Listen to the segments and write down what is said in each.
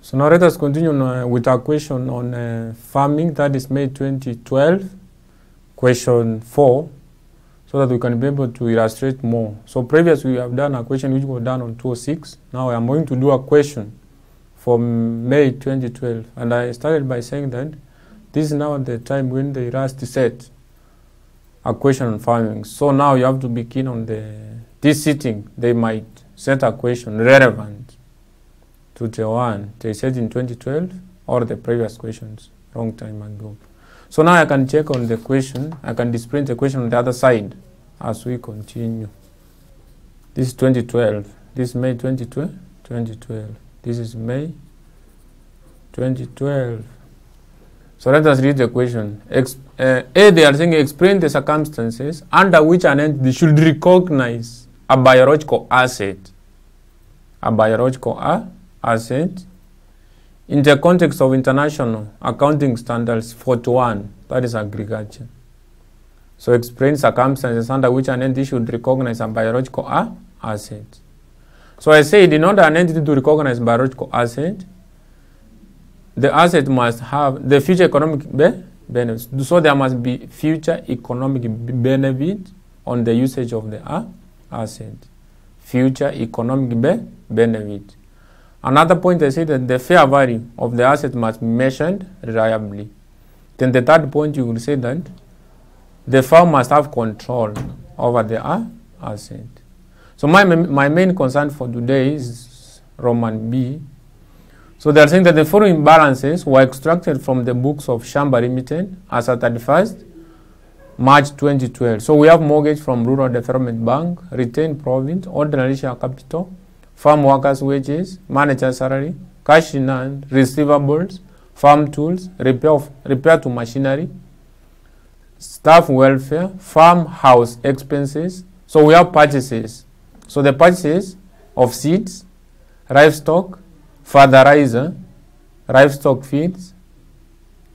So now let us continue with our question on farming, that is May 2012, question 4, so that we can be able to illustrate more. So previously we have done a question which was done on 206. Now I am going to do a question for May 2012. And I started by saying that this is now the time when they last set a question on farming. So now you have to be keen on this sitting. They might set a question relevant to the one they said in 2012 or the previous questions long time ago. So now I can check on the question. I can display the question on the other side as we continue. This is 2012. This is May 2012. This is May 2012. So let us read the question. They are saying explain the circumstances under which an entity should recognize a biological asset. A biological asset in the context of International Accounting Standards 41, that is agriculture. So explain circumstances under which an entity should recognize a biological asset. So I said in order an entity to recognize biological asset, the asset must have the future economic benefits. So there must be future economic benefit on the usage of the asset. Future economic benefit. Another point I say that the fair value of the asset must be measured reliably. Then the third point you will say that the farm must have control over the asset. So my main concern for today is Roman B. So they are saying that the following balances were extracted from the books of Shamba Limited as at 31st March 2012. So we have mortgage from Rural Development Bank, retained profit, ordinary share capital, farm workers' wages, manager salary, cash in hand, receivables, farm tools, repair to machinery, staff welfare, farmhouse expenses. So we have purchases. So the purchases of seeds, livestock, fertilizer, livestock feeds,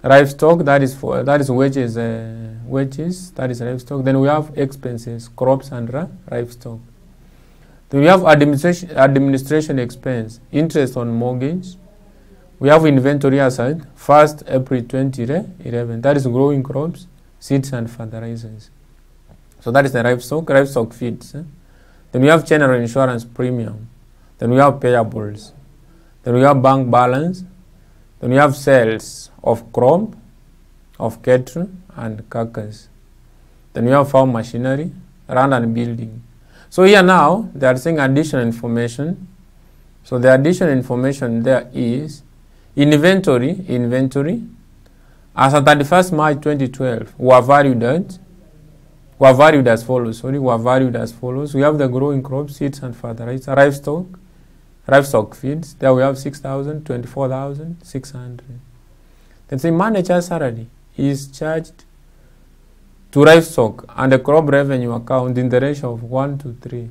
livestock, that is wages, that is livestock. Then we have expenses, crops and livestock. Then we have administration expense, interest on mortgage. We have inventory aside, 1st April 2011, that is growing crops, seeds and fertilizers. So that is the livestock feeds. Then we have general insurance premium. Then we have payables. Then we have bank balance. Then we have sales of crop, of cattle and carcass. Then we have farm machinery, land and building. So here now they are saying additional information. So the additional information there is inventory as at 31st March 2012 were valued as follows. We have the growing crops, seeds and fertilizer, livestock feeds. There we have 6,000, 24,600. Then say manager salary is charged to livestock and the crop revenue account in the ratio of 1 to 3.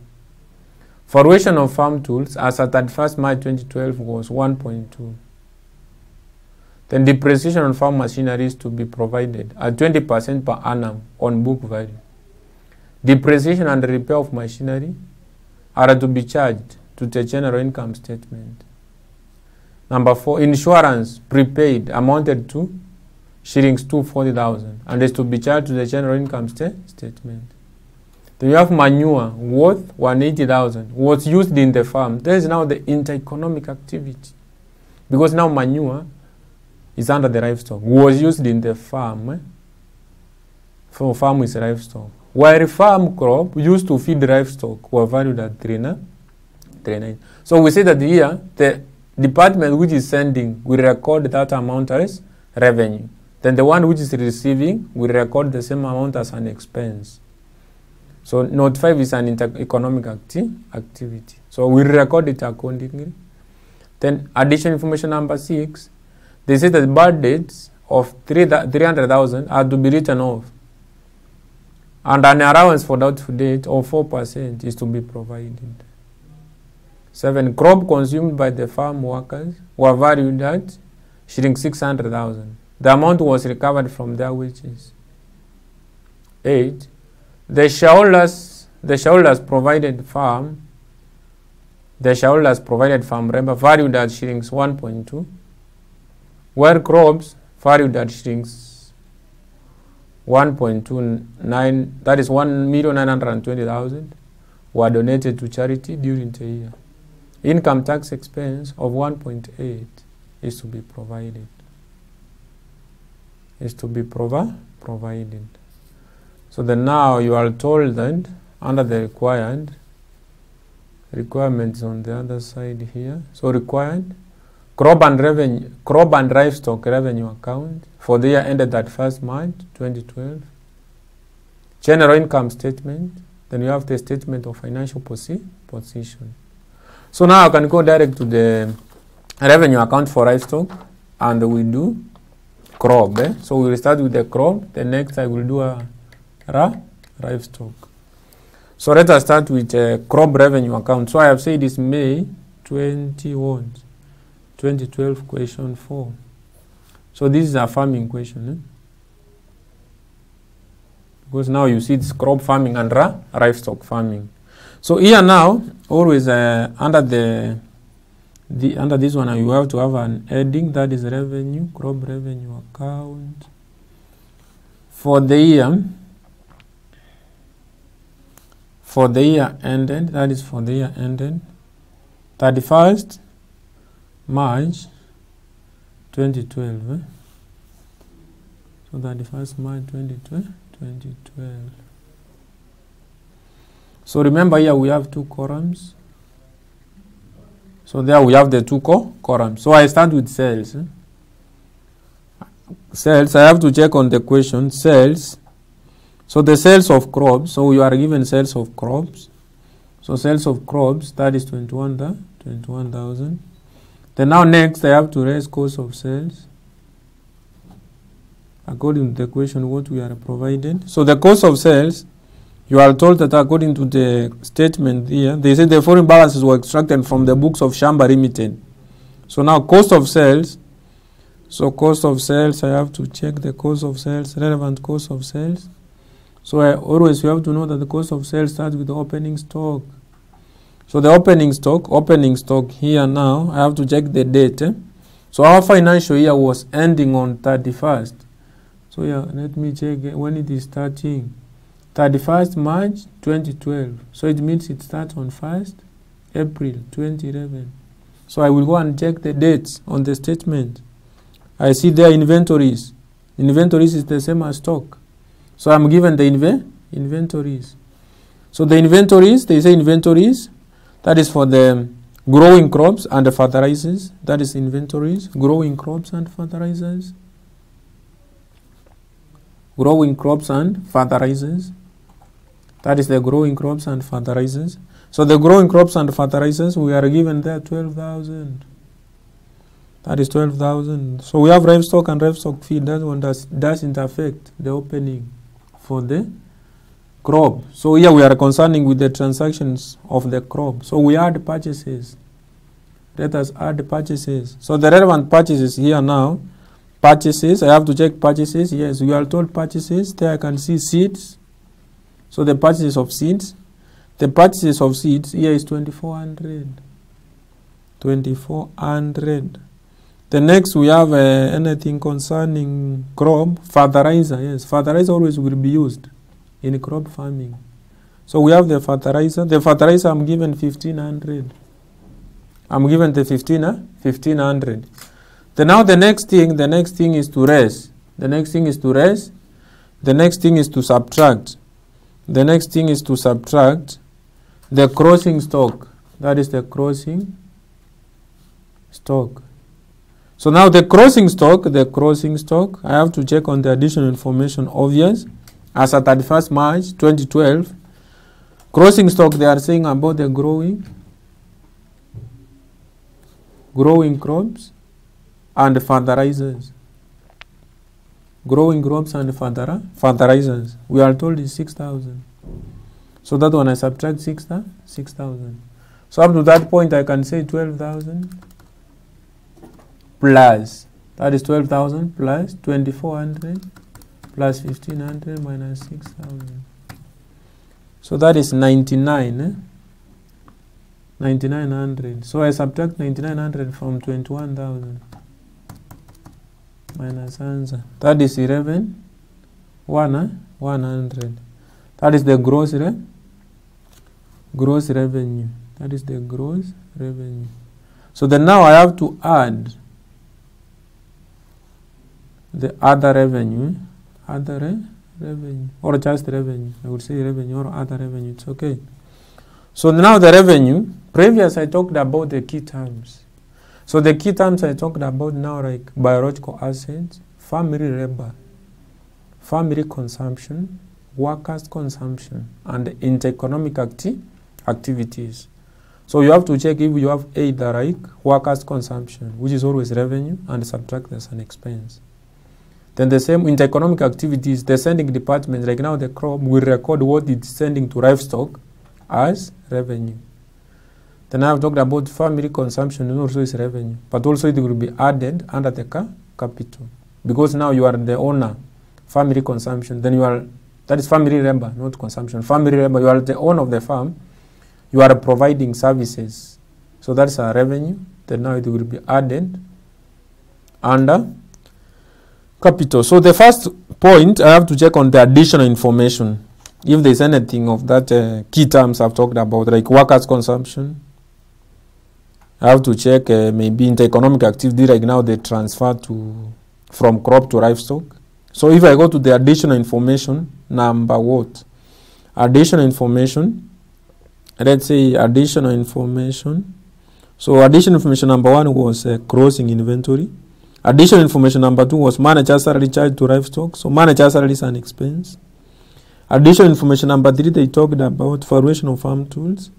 Valuation of farm tools as at 31st March 2012 was 1.2. Then depreciation on farm machinery is to be provided at 20% per annum on book value. Depreciation and repair of machinery are to be charged to the general income statement. Number 4, insurance prepaid amounted to shillings 240,000 and is to be charged to the general income statement. Then you have manure worth 180,000 was used in the farm. There is now the inter-economic activity because now manure is under the livestock. Was used in the farm. For farm is livestock. While farm crop used to feed livestock were valued at 3.9. So we say that here the department which is sending will record that amount as revenue. Then the one which is receiving will record the same amount as an expense. So note 5 is an inter-economic activity. So we record it accordingly. Then additional information number 6, they say that birth dates of 300,000 are to be written off. And an allowance for doubtful date of 4% is to be provided. 7, crop consumed by the farm workers were valued at shilling 600,000. The amount was recovered from their wages. 8, the shareholders provided farm the shareholders provided farm labor valued at shillings 1.2, where crops valued at shillings 1.29, that is 1,920,000, were donated to charity during the year. Income tax expense of 1.8 is to be provided. Provided. So then now you are told that under the requirements on the other side here. So required crop and livestock revenue account for the year ended at 1st March 2012. General income statement. Then you have the statement of financial position. So now I can go direct to the revenue account for livestock, and we do crop. So we will start with the crop. The next I will do a livestock. So let us start with crop revenue account. So I have said it's May 2012 question 4. So this is a farming question. Because now you see it's crop farming and livestock farming. So here now, always under this one, you have to have an heading, that is revenue, crop revenue account for the year. For the year ended, that is for the year ended 31st March 2012. So 31st March 2012. So remember here we have two columns. So there we have the two columns. So I start with sales. Sales, I have to check on the question, sales. So the sales of crops, so you are given sales of crops. So sales of crops, that is 21,000. Then now next I have to raise cost of sales. According to the question what we are provided. So the cost of sales, you are told that according to the statement here, they say the foreign balances were extracted from the books of Shamba Limited. So now cost of sales. So cost of sales, I have to check the cost of sales, relevant cost of sales. So always you have to know that the cost of sales starts with the opening stock. So the opening stock here now, I have to check the date. So our financial year was ending on 31st. So yeah, let me check when it is starting. 31st March 2012. So it means it starts on 1st April 2011. So I will go and check the dates on the statement. I see there inventories. Inventories is the same as stock. So I'm given the inventories. So the inventories, they say inventories, that is for the growing crops and the fertilizers. That is inventories, growing crops and fertilizers. Growing crops and fertilizers. That is the growing crops and fertilizers. So the growing crops and fertilizers, we are given there 12,000. That is 12,000. So we have livestock and livestock feed. That one doesn't affect the opening for the crop. So here we are concerning with the transactions of the crop. So we add purchases. Let us add purchases. So the relevant purchases here now. Purchases, I have to check purchases. Yes, we are told purchases. There I can see seeds. So the purchases of seeds. The purchases of seeds here is 2,400. 2,400. The next we have anything concerning crop, fertilizer. Yes, fertilizer always will be used in crop farming. So we have the fertilizer. The fertilizer I'm given 1,500. I'm given the 1,500. Then now the next thing is to raise. The next thing is to raise. The next thing is to subtract. The next thing is to subtract the crossing stock. That is the crossing stock. So now the crossing stock, I have to check on the additional information obvious. As at 31st March 2012, crossing stock, they are saying about the growing crops and fertilizers. Growing crops and fertilizers. We are told is 6,000. So that one I subtract 6,000. So up to that point I can say 12,000 plus, that is 12,000 plus 2,400 plus 1,500 minus 6,000. So that is 99. 9900. So I subtract 9900 from 21,000 minus answer. That is 100. That is the gross revenue. That is the gross revenue. So then now I have to add the other revenue, revenue, or just revenue. I would say revenue or other revenue. It's okay. So now the revenue. Previous I talked about the key terms. So the key terms I talked about now, like biological assets, family labor, family consumption, workers' consumption, and intereconomic activities. So you have to check if you have either like workers' consumption, which is always revenue, and subtract as an expense. Then the same intereconomic activities, the sending department, like now the crop, will record what it's sending to livestock as revenue. Then I have talked about family consumption, and also is revenue, but also it will be added under the capital, because now you are the owner. Family consumption, then you are, that is family labor, not consumption. Family labor, you are the owner of the farm. You are providing services, so that's a revenue. Then now it will be added under capital. So the first point, I have to check on the additional information. If there is anything of that key terms I've talked about, like workers' consumption, I have to check maybe intereconomic activity, like now they transfer from crop to livestock. So if I go to the additional information, number what? Additional information, let's say additional information. So additional information number 1 was crossing inventory. Additional information number 2 was manager salary charged to livestock. So manager salary is an expense. Additional information number 3, they talked about valuation of farm tools.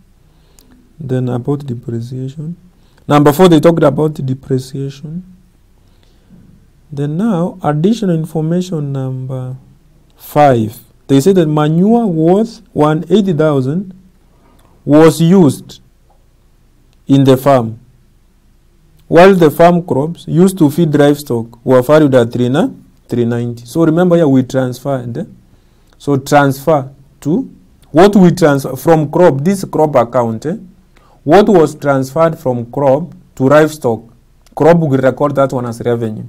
Then about depreciation. Number 4, they talked about depreciation. Then now, additional information number 5. They say that manure worth 180,000 was used in the farm, while the farm crops used to feed livestock were valued at 390. So remember here we transferred. So transfer to what we transfer from crop, this crop account. What was transferred from crop to livestock, crop will record that one as revenue.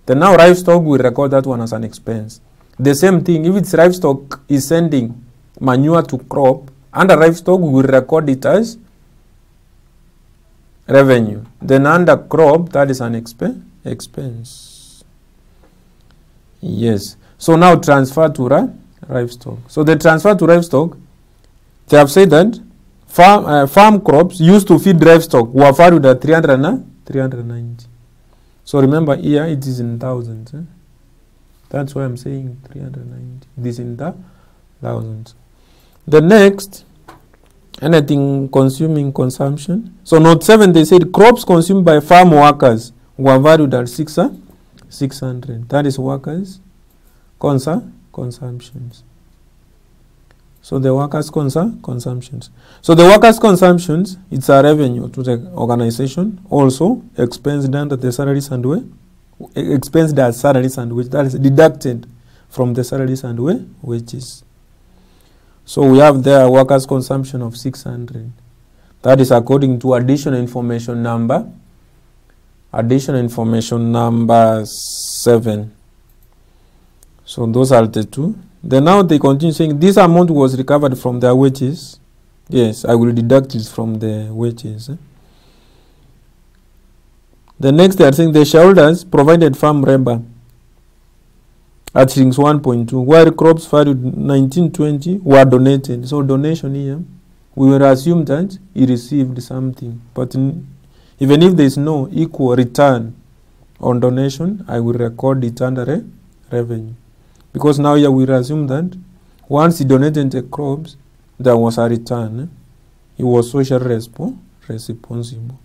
Then now livestock will record that one as an expense. The same thing, if it's livestock is sending manure to crop, under livestock we will record it as revenue. Then under crop, that is an expense. Yes. So now transfer to livestock. So the transfer to livestock, they have said that farm crops used to feed livestock were valued at 390. So remember here it is in thousands. That's why I'm saying 390. This in the thousands. The next, anything consuming consumption. So note 7, they said crops consumed by farm workers were valued at 600. That is workers consumptions. So the workers consumptions. So the workers consumptions, it's a revenue to the organization, also expensed under the salaries and expensed as salaries and wages. That is deducted from the salaries and wages. So we have there workers consumption of 600. That is according to additional information number 7. So those are the two. Then now they continue saying this amount was recovered from their wages. Yes, I will deduct it from the wages. The next they are saying the shareholders provided farm labor at shillings 1.2, while crops valued 1920 were donated. So donation here, we will assume that he received something. But even if there is no equal return on donation, I will record it under revenue. Because now here we assume that once he donated the crops, there was a return. He was socially responsible.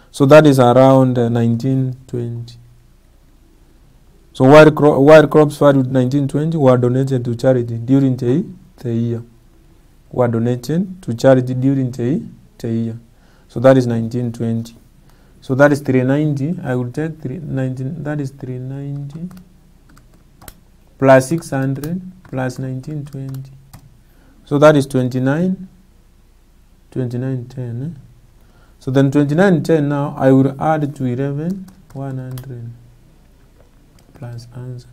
So that is around 1920. So while crops valued 1920 were donated to charity during the year. Were donated to charity during the year. So that is 1920. So that is 390. I will take 390. That is 390 plus 600 plus 1920. So that is 2910. So then 2910 now, I will add to 11, 100 plus answer.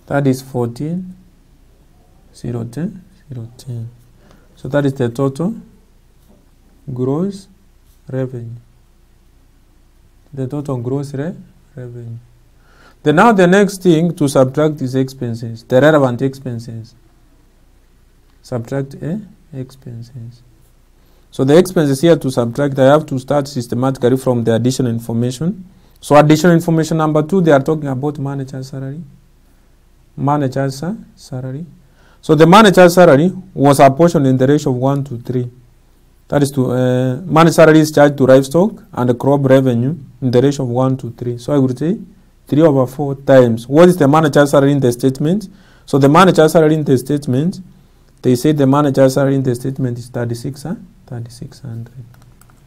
That is 14, 010, 010. So that is the total gross revenue. The total gross revenue. Then now the next thing to subtract is expenses, the relevant expenses. Subtract expenses. So the expenses here to subtract, I have to start systematically from the additional information. So additional information number 2, they are talking about manager's salary. Manager's salary. So the manager's salary was apportioned in the ratio of 1 to 3. That is to manager's salary is charged to livestock and the crop revenue in the ratio of 1 to 3. So I would say 3/4 times. What is the manager's salary in the statement? So the manager's salary in the statement, they say the manager's salary in the statement is 3,600.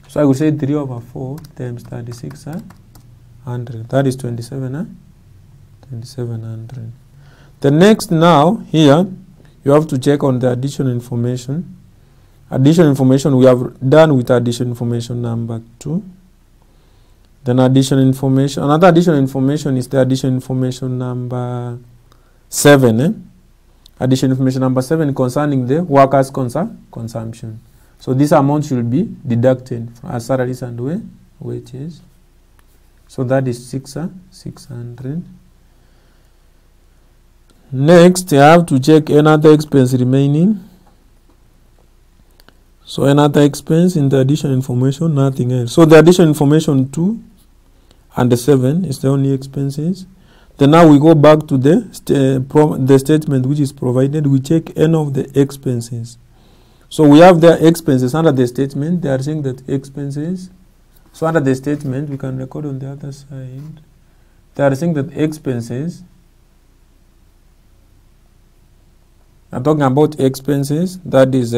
So I would say 3/4 times 3,600. That is 2,700. The next now here, you have to check on the additional information. Additional information we have done with additional information number 2. Then additional information, another additional information is the additional information number 7. Additional information number 7 concerning the workers' consumption. So this amount should be deducted as salaries and wages. So that is 600. Next, I have to check another expense remaining. So another expense in the additional information, nothing else. So the additional information 2 and the 7 is the only expenses. Then now we go back to the statement which is provided. We check any of the expenses. So we have the expenses under the statement. They are saying that expenses. So under the statement, we can record on the other side. They are saying that expenses. I'm talking about expenses. That is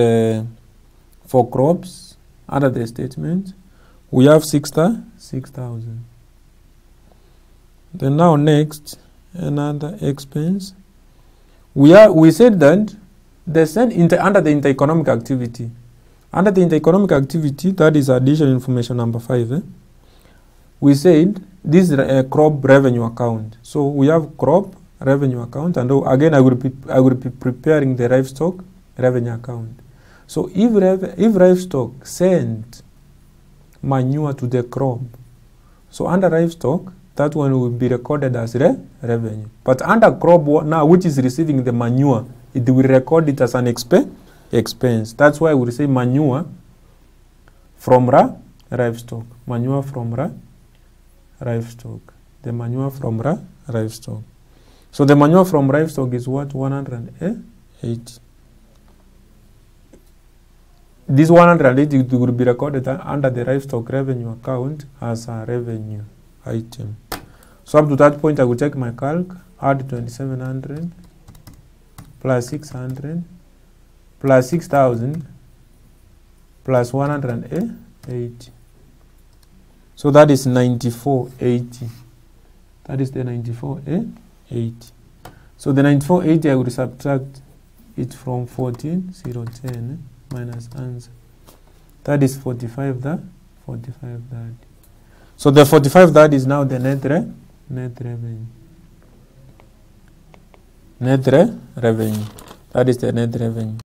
for crops. Under the statement, we have 6,000. Then now next, another expense. We said that under the inter-economic activity. Under the inter-economic activity, that is additional information number 5. We said this is a crop revenue account. So we have crop revenue account, and again I will be preparing the livestock revenue account. So if livestock send manure to the crop, so under livestock, that one will be recorded as revenue. But under crop now, which is receiving the manure, it will record it as an expense. That's why we say manure from livestock. Manure from livestock. The manure from livestock. So the manure from livestock is what? 180. This 180 will be recorded under the livestock revenue account as a revenue item. So up to that point, I will check my calc, add 2,700 plus 600 plus 6,000 plus 180. So that is 9480. That is the 9480. So the 9480, I will subtract it from 14,010 minus answer. That is 45 that. So the 45 that is now the net revenue. Net revenue. That is the net revenue.